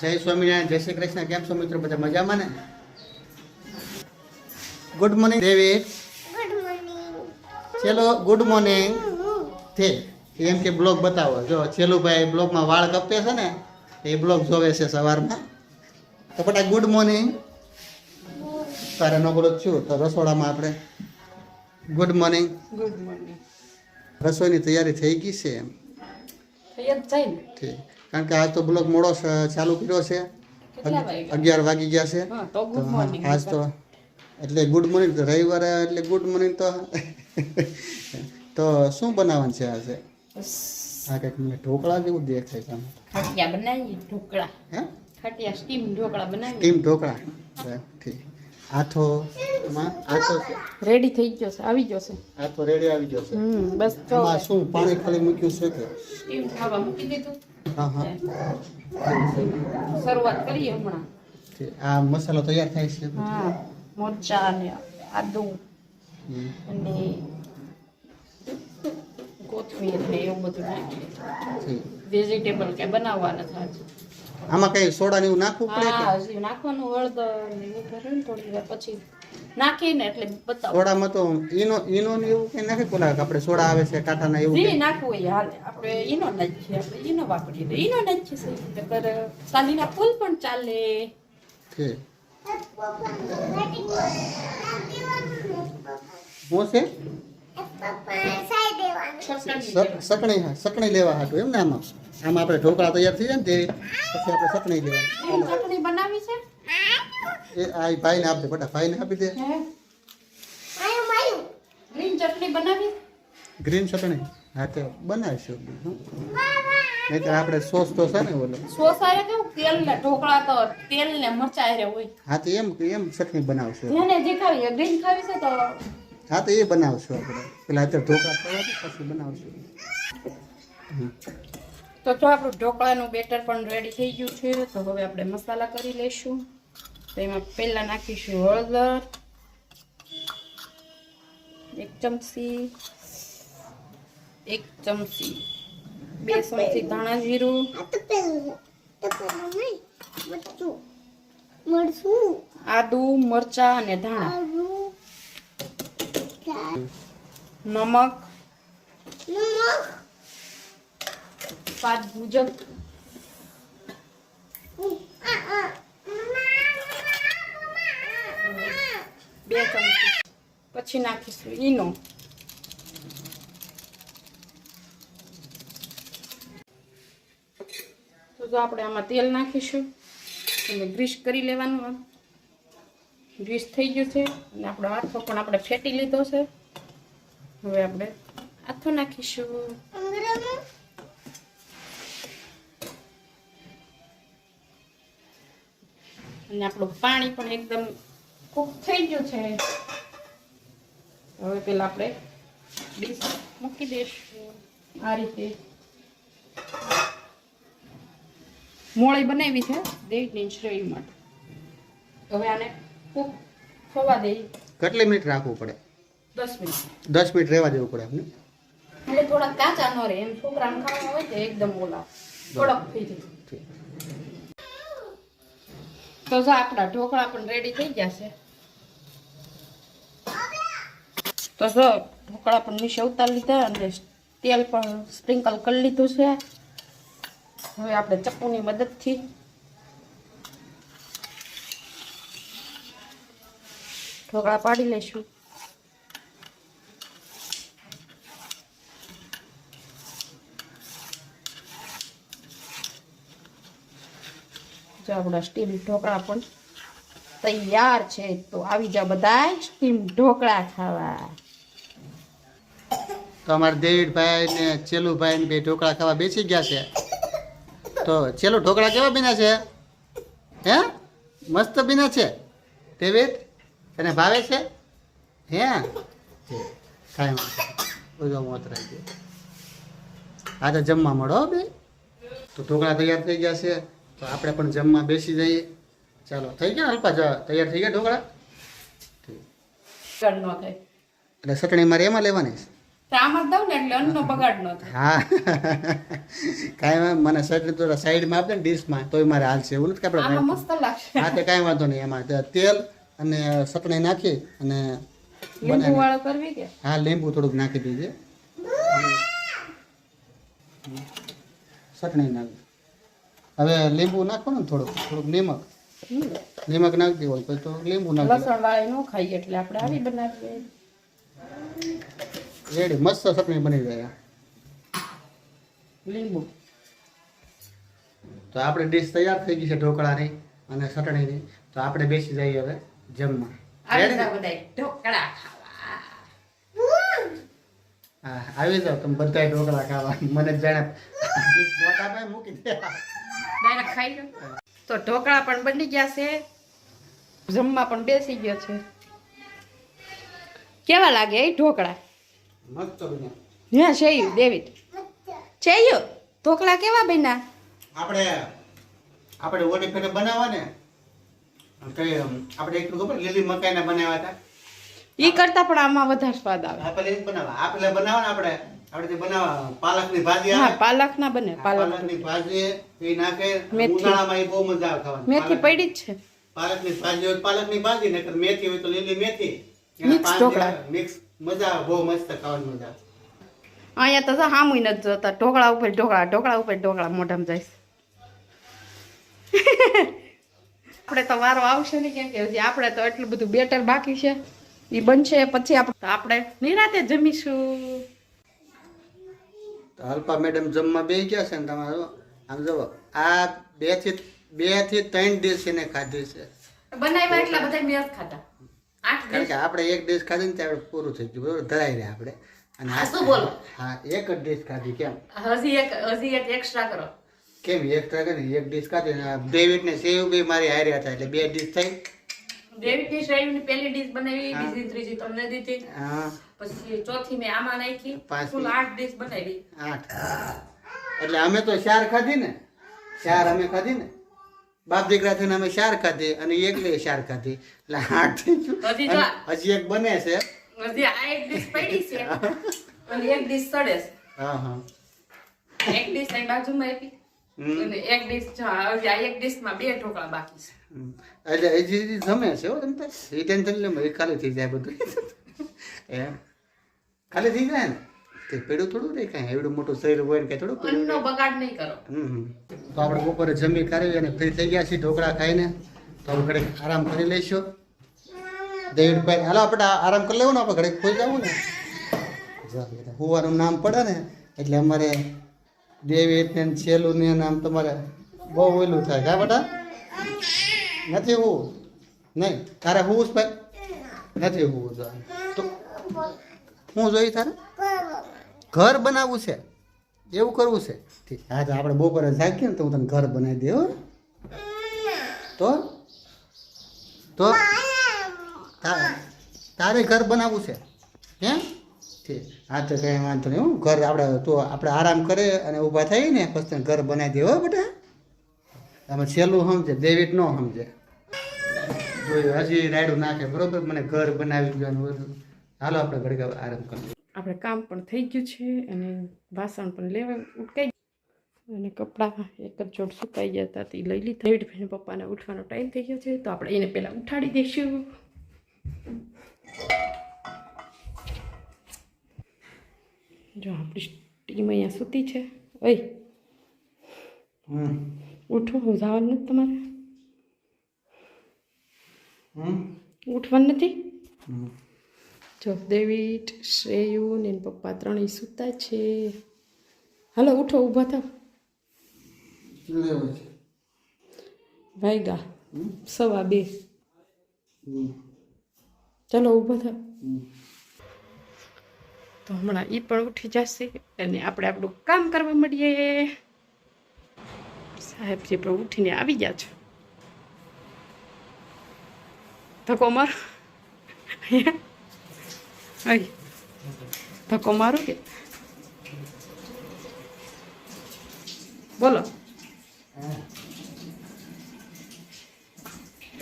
જય સ્વામિનારાયણ, જય શ્રી કૃષ્ણ. કેમ છો મિત્રો? બધા મજામાં ને? Good morning David. Good morning. ચલો ગુડ મોર્નિંગ. તે એમ કે બ્લોગ બતાવો. જો છેલ્લુભાઈ બ્લોગમાં વાળ કપે છે ને, એ બ્લોગ જોવે છે સવારમાં. તો બટા ગુડ મોર્નિંગ. તારે ન બોલો છું તો રસોડામાં આપણે ગુડ મોર્નિંગ. Good morning. રસોઈની તૈયારી થઈ ગઈ છે એમ. થઈ જ જાય ને. ઠીક. કારણ કે આજ તો બ્લોગ મોડો ચાલુ કર્યો છે. કેટલા વાગ્યા? 11 વાગી ગયા છે. હા, તો ગુડ તો મોર્નિંગ. આજ તો એટલે ગુડ મોર્નિંગ. તો રવિવારે એટલે ગુડ મોર્નિંગ. તો શું બનાવવાનું છે આજે? આ કંઈક મને ઢોકળા જેવું દેખાય છે. ખાટિયા બનાવીએ ઢોકળા. હે? ખાટિયા સ્ટીમ ઢોકળા બનાવીએ. ટીમ ઢોકળા. ઠીક. આથો આથો છે. રેડી થઈ ગયો છે, આવી ગયો છે. આથો રેડી આવી ગયો છે. બસ તો આમાં શું પાણી ખાલી મૂક્યું છે કે? સ્ટીમ ખાવા મૂકી દીધું. હા હા. શરૂઆત કરીએ હમણાં. ઠીક. આ મસાલો તૈયાર થાય છે. હા, મરચા ને આદુ હમ. અને કોથમીર ને એવું બધું નાખીએ. ઠીક. વેજીટેબલ કે બનાવવાના થાય. આમાં કઈ સોડા ને એવું નાખવું પડે કે? હા, હજી નાખવાનું હળદર ને એવું ભરે ને થોડી વાર પછી નાખીને એટલે બતાવો. સોડામાં તો ઈનો ને એવું કઈ નાખે? પેલા આપણે સોડા આવે છે ટાટાના એવું જે કઈ? નાખવું હોય હાલે. આપણે ઈનો નાખીએ, આપણે ઈનો વાપરીએ તો ઈનો નાખીએ સહી રીતે. પર સાલીના ફૂલ પણ ચાલે. ઠીક. શું છે? સકણી લેવા હાટું એમ ને? આમાં આપણે ઢોકળા તૈયાર થઈ જાય ને તે પછી આપણે સકણી લેવાની. ગ્રીન ચટણી બનાવી છે? એ આ ભાઈને આપી દે બેટા, ભાઈને આપી દે. હે? ગ્રીન ચટણી બનાવી? ગ્રીન ચટણી હા તો બનાવીશું. નહીં તો આપણે સોસ તો છે ને ઓલો. સોસ આરે કેવું તેલ ને ઢોકળા તો તેલ ને મરચા આરે હોય. હા તો એમ ચટણી બનાવશું. જેને જે ખાવી હોય, ગ્રીન ખાવી છે તો હા તો એ બનાવશું આપણે. પેલા અત્યારે ઢોકળા કરવા દે, પછી બનાવશું. તો જો આપણું ઢોકળાનું બેટર પણ રેડી થઈ ગયું છે. તો હવે આપણે મસાલા કરી લઈશું. તો એમાં પહેલા નાખીશું હળદર 1 ચમચી, 1 ચમચી, 2 ચમચી ધાણા જીરું, આદુ, મરચા અને ધાણા, નમક સ્વાદ મુજબ, બે ચમચી. પછી નાખીશું ઈનો. તો જો આપણે આમાં તેલ નાખીશું અને ગ્રીસ કરી લેવાનું. આમ ગ્રીસ થઈ ગયું છે અને આપણો આથો પણ આપણે ફેટી લીધો છે. હવે આપણે આથો નાખીશું. અને આપણું પાણી પણ એકદમ કૂક થઈ ગયું છે. હવે પેલા આપણે ડીશ મૂકી દઈશું આ રીતે. મોળી બનાવી છે દેવની શ્રેય માટે. હવે આને કૂક થવા દઈએ. કેટલી મિનિટ રાખવું પડે? 10 મિનિટ. 10 મિનિટ રહેવા દેવું પડે એમને? એટલે થોડા કાચા ન રહે. એમ છોકરાને ખાવા હોય તો એકદમ ઓલા કડક થઈ જાય. તો જો આપણા ઢોકળા પણ રેડી થઈ ગયા છે. તો જો ઢોકળા પણ નીચે ઉતારી લીધા અને તેલ પણ સ્પ્રિંકલ કરી લીધું છે. હવે આપણે ચપ્પુની મદદથી ઢોકળા પાડી લઈશું. જો આપણા સ્ટીમ ઢોકળા પણ તૈયાર છે. તો આવી જાવ બધા સ્ટીમ ઢોકળા ખાવા. તો અમારા દેવીડભાઈ ને ચેલુભાઈ ને બે ઢોકળા ખાવા બેસી ગયા છે. તો ચેલો ઢોકળા કેવા બીના છે? હે મસ્ત બીના છે. દેવીડ તને ભાવે છે? હે કાંઈ વાંધો મોતરાઈ ગયો. આજે જમવા મળો બે. તો ઢોકળા તૈયાર થઈ ગયા છે. તો આપણે પણ જમવા બેસી જઈએ. ચાલો થઈ ગયા અલ્પા? તૈયાર થઈ ગયા ઢોકળા? ન થાય એટલે ચટણી મારે એમાં લેવાની છે? તો આમાં જ દઉં ને એટલે અન્નનો બગાડ ન થાય. હા કાંઈ વાંધો મને ચટણી તો સાઈડમાં આપે ને ડીશમાં તોય મારે હાલશે એવું નથી કે આમાં આપણે મસ્ત લાગશે. હા તે કાંઈ વાંધો નહીં એમાં તેલ અને ચટણી નાખી અને લીંબુ વાળો કરવી કે હા લીંબુ થોડુંક નાખી દીજે ચટણી નાખી હવે લીંબુ નાખો ને થોડુંક નિમક નાખી દેવાનું પછી તો લીંબુ નાખી લસણ વાળી ન ખાઈએ એટલે આપણે આવી બનાવીએ. રેડી મસ્ત ચટણી બની જાય લીંબુ તો આપણે ડીશ તૈયાર થઈ ગઈ છે ઢોકળાની અને ચટણીની તો આપણે બેસી જઈએ હવે જમવા આવી જાવ બધાય ઢોકળા ખાવા. હા આવી જાવ તમે બધા ઢોકળા ખાવા મને જાણે મોટા ભાઈ મૂકી દે ડાયરેક્ટ ખાઈ લો. તો ઢોકળા પણ બની ગયા છે, જમવા પણ બેસી ગયો છે. કેવા લાગે એ ઢોકળા? મસ્ત બન્યા. હા છેયું ડેવિડ છેયું ઢોકળા કેવા બન્યા? આપણે ઓલી ફેરે બનાવવા ને કઈ આપણે એટલું ખબર લીલી મકાઈના બનાવ્યા હતા ઈ કરતા પણ આમાં વધારે સ્વાદ આવે. આપણે એ જ બનાવવા આપણે બનાવવા ને આપણે જે બનાવવા પાલકની ભાજી હા આવે પાલક ના બને પાલકની ભાજી એ નાખે મેથી. ઉનાળામાં એ બહુ મજા આવે ખાવાની મેથી પડી જ છે. પાલકની ભાજી હોય તો પાલકની ભાજી નકર મેથી હોય તો લીલી મેથી Mix ઢોકળા. મિક્સ મજા આવે બહુ મસ્ત ખાવાની મજા આવે અહીંયા તો સામુય નથી જોતા, ઢોકળા ઉપર ઢોકળા ઢોકળા ઉપર ઢોકળા મોઢામાં જાય છે. આપણે તો વારો આવશે ને કેમ કે હજી આપણે તો એટલું બધું બેટર બાકી છે એ બનશે પછી આપણે નિરાતે જમીશું. તો અલ્પા મેડમ જમવા બેસી ગયા છે ને તમારો આમ જુઓ આ 2 થી 3 ડિશ એને ખાધી છે બનાવ્યા એટલા બધા મેં જ ખાધા 8 કારણ કે આપણે એક ડિશ ખાધી ને ત્યારે પૂરું થઈ ગયું બરોબર ધરાઈ રહ્યા આપણે અને આ શું બોલો? હા એક જ ડિશ ખાધી કેમ હજી એક એક્સ્ટ્રા કરો. કેમ એક કરી એક ડિશ ખાધી ને ડેવિડ ને સેવ બી મારી હારી હતા એટલે 2 ડિશ થઈ ડેવિડની શ્રેણીની પહેલી ડીશ બનાવી, બીજી ત્રીજી તમને દીધી, હા પછી ચોથી મેં આમાં નાખી, પાંચમી. કુલ 8 ડીશ બનાવી. 8 એટલે અમે તો 4 ખાધી ને 4 અમે ખાધી ને બાપ દીકરા થઈને અમે 4 ખાધી અને એકલી 4 ખાધી એટલે 8 થઈ ગયું હજી જો અને હજી એક બને છે હજી આ એક ડીશ પડી છે અને એક ડીશ સડે છે. હા હા એક ડીશ અહીં બાજુમાં આપી અને એક ડીશ હજી આ એક ડીશમાં 2 ઢોકળા બાકી છે. એટલે હજી જમે છે હો તમે એ ટેન્શન લે એ ખાલી થઈ જાય બધું એમ ખાલી થઈ જાય ને તે પેડું થોડું રહે કાંઈ એવડું મોટું શરીર હોય ને કાંઈ થોડું પેડું અન્નનો બગાડ નહીં કરો. તો આપણે બપોરે જમી કરી અને ફ્રી થઈ ગયા છીએ ઢોકળા ખાઈને તો આપણે ઘડીક આરામ કરી લઈશું દેવીડભાઈ હાલો આપણે આરામ કરી લેવું ને આપણે ઘડીક ખોઈ જવું ને હુવાનું નામ પડે ને એટલે અમારે દેવીડ ને છેલ્લું ને નામ તમારે બહુ ઓલું થાય કા બેટા નથી હું નહીં તારે હું ભાઈ નથી હું તો હું જોઈ તારે ઘર બનાવવું છે એવું કરવું છે ઠીક હા તો આપણે બપોરે જાગીએ ને તો હું તને ઘર બનાવી દે હો તો તારે ઘર બનાવવું છે હે ઠીક હા તો કંઈ વાંધો નહીં હું ઘર આપણે આરામ કરે અને ઊભા થઈ ને પછી તને ઘર બનાવી દે હો બેટા આમાં છેલ્લું સમજે ડેવિડ ન સમજે જોયું હજી રાયડું નાખે બરોબર મને ઘર બનાવી ગયું બધું હાલો આપણે ઘડીક આરામ કરીએ આપણે કામ પણ થઈ ગયું છે અને વાસણ પણ લેવા ઉટકાઈ અને કપડાં એક જ જોડ સુકાઈ ગયા હતા તે લઈ લીધા. ડેવિડભાઈને પપ્પાને ઉઠવાનો ટાઈમ થઈ ગયો છે તો આપણે એને પહેલાં ઉઠાડી દઈશું. જો આપણી ટીમ અહીંયા સૂતી છે. ઓય ઉઠો જવાનું નથી તમારે? ઉઠવાનું નથી? જો ડેવિડ શ્રેયુ ને એના પપ્પા ત્રણેય સૂતા છે. હાલો ઉઠો ઊભા થાવ. વાગ્યા 2:15. ચાલો ઊભા થાવ. તો હમણાં એ પણ ઉઠી જશે અને આપણે આપણું કામ કરવા મળીએ. સાહેબજી પણ ઉઠીને આવી ગયા છે. ધક્કો મારો ધક્કો મારો કે બોલો.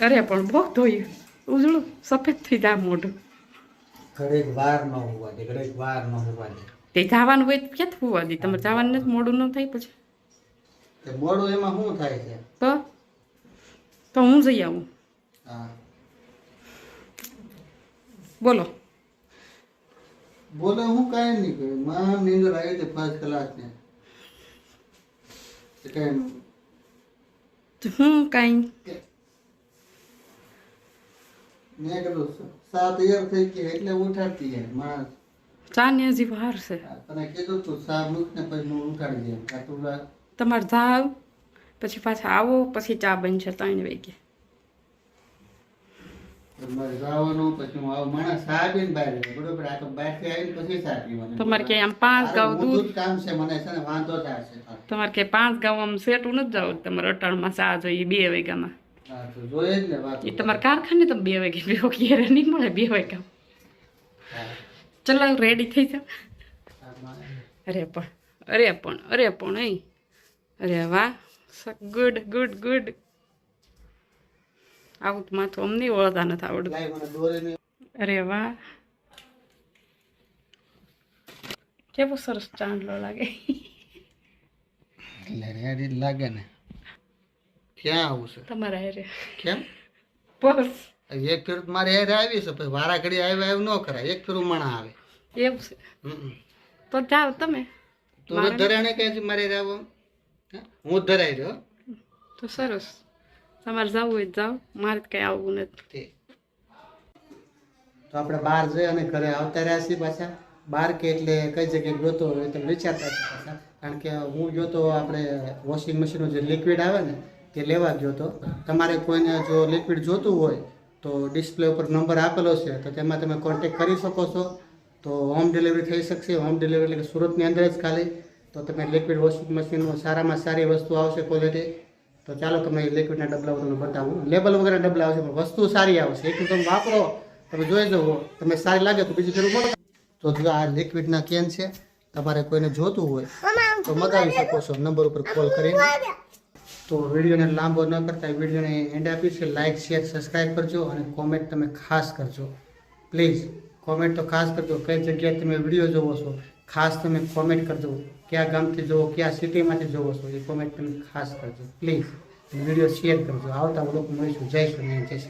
અરે પણ બહુ ધોયું ઉજળું સફેદ થઈ જાય મોઢું. ઘડીક વાર ન હોવા દે, ઘડીક વાર ન હોવા દે. તે જવાનું હોય તો ક્યાંથી હોવા દે? તમારે જવાનું નથી, મોડું ન થાય પછી તે મોડું એમાં શું થાય છે? તો હું જઈ આવું. હા બોલો. બોલે હું કાંઈ નહીં કહ્યું. માં નીંદર આવી હતી 5 કલાકની. તે કાંઈ તો હું કાંઈ મેં કીધું 7 યર થઈ ગયા એટલે ઉઠાડતી યાર માં. ચા ને હજી વાર છે. તને કીધું તું સા મૂક ને પછી હું ઉઠાડી દઉં. આ તું તમારે જાવ પછી પાછા આવો પછી ચા બનશે 3 વાગે. તમારે જવાનું પછી હું આવું માણસ સા પીને બહાર જાય બરોબર. આ તો બહારથી આવીને પછી સા પીવાનું. તમારે ક્યાંય આમ 5 ગાવ દૂધ દૂધ કામ છે મને છે ને વાંધો થાય છે. તમારે કે 5 ગાવ આમ સેટું નથી જાવ. તમારે અટાણમાં ચા જોઈએ 2 વાગ્યામાં. હા તો જોઈએ જ ને વાત. એ તમારે કારખાને તમે 2 વાગે બેહો ક્યારે નહીં મળે 2 વાગ્યા. ચલો રેડી થઈ જાવ. અરે પણ એ અરે વાહ ગુડ ગુડ ગુડ. આવું તો માથું અમને વળતા નથી આવડતું. લાય મને દોરીને. અરે વાહ કેવો સરસ ચાંદલો લાગે. એટલે રેડી લાગે ને. ક્યાં આવું છે તમારા હારે કેમ? બસ એક ફેર મારે હારે આવી છે પછી વારા ઘડી આવ્યા એવું ન કરાય. એક ફેરું માણા આવે. એવું છે તો જાઓ તમે. તું નથી ધરાણે કહે છે મારે હારે આવો. હું જ ધરાઈ રહ્યો. તો સરસ. તમારે જવું હોય તો જાઓ. મારે કઈ આવવું નથી. તો આપણે બહાર જઈ અને ઘરે આવતા રહ્યા છીએ પાછા. બહાર કે એટલે કઈ જગ્યાએ ગયો હોય તમે વિચારતા છે પાછા. કારણ કે હું ગયો તો આપણે વોશિંગ મશીનનું જે લિક્વિડ આવે ને તે લેવા ગયો તો. તમારે કોઈને જો લિક્વિડ જોતું હોય તો ડિસ્પ્લે ઉપર નંબર આપેલો છે તો તેમાં તમે કોન્ટેક કરી શકો છો. તો હોમ ડિલિવરી થઈ શકશે. હોમ ડિલિવરી એટલે કે સુરતની અંદર જ ખાલી. તો તમે લિક્વિડ વોશિંગ મશીનનું સારામાં સારી વસ્તુ આવશે ક્વોલિટી. તો ચાલો તમને લિક્વિડના ડબલા તમને બતાવું. લેબલ વગેરે ડબલા આવશે પણ વસ્તુ સારી આવશે. એકલું તમે વાપરો તમે જોઈ જવો તમને સારી લાગે તો બીજી જરૂર મળે. તો જો આ લિક્વિડના કેન છે. તમારે કોઈને જોતું હોય તો મગાવી શકો છો નંબર ઉપર કોલ કરીને. તો વિડીયોને લાંબો ન કરતા વિડીયોને એન્ડ આપીશ કે લાઇક શેર સબસ્ક્રાઈબ કરજો અને કોમેન્ટ તમે ખાસ કરજો. પ્લીઝ કોમેન્ટ તો ખાસ કરજો. કઈ જગ્યાએ તમે વિડીયો જોવો છો ખાસ તમે કોમેન્ટ કરજો. કયા ગામથી જોવો કયા સિટીમાંથી જોવો છો એ કોમેન્ટ તમે ખાસ કરજો પ્લીઝ. વિડીયો શેર કરજો. આવતા લોકો મળીશું. જય શ્રી જય શ્રી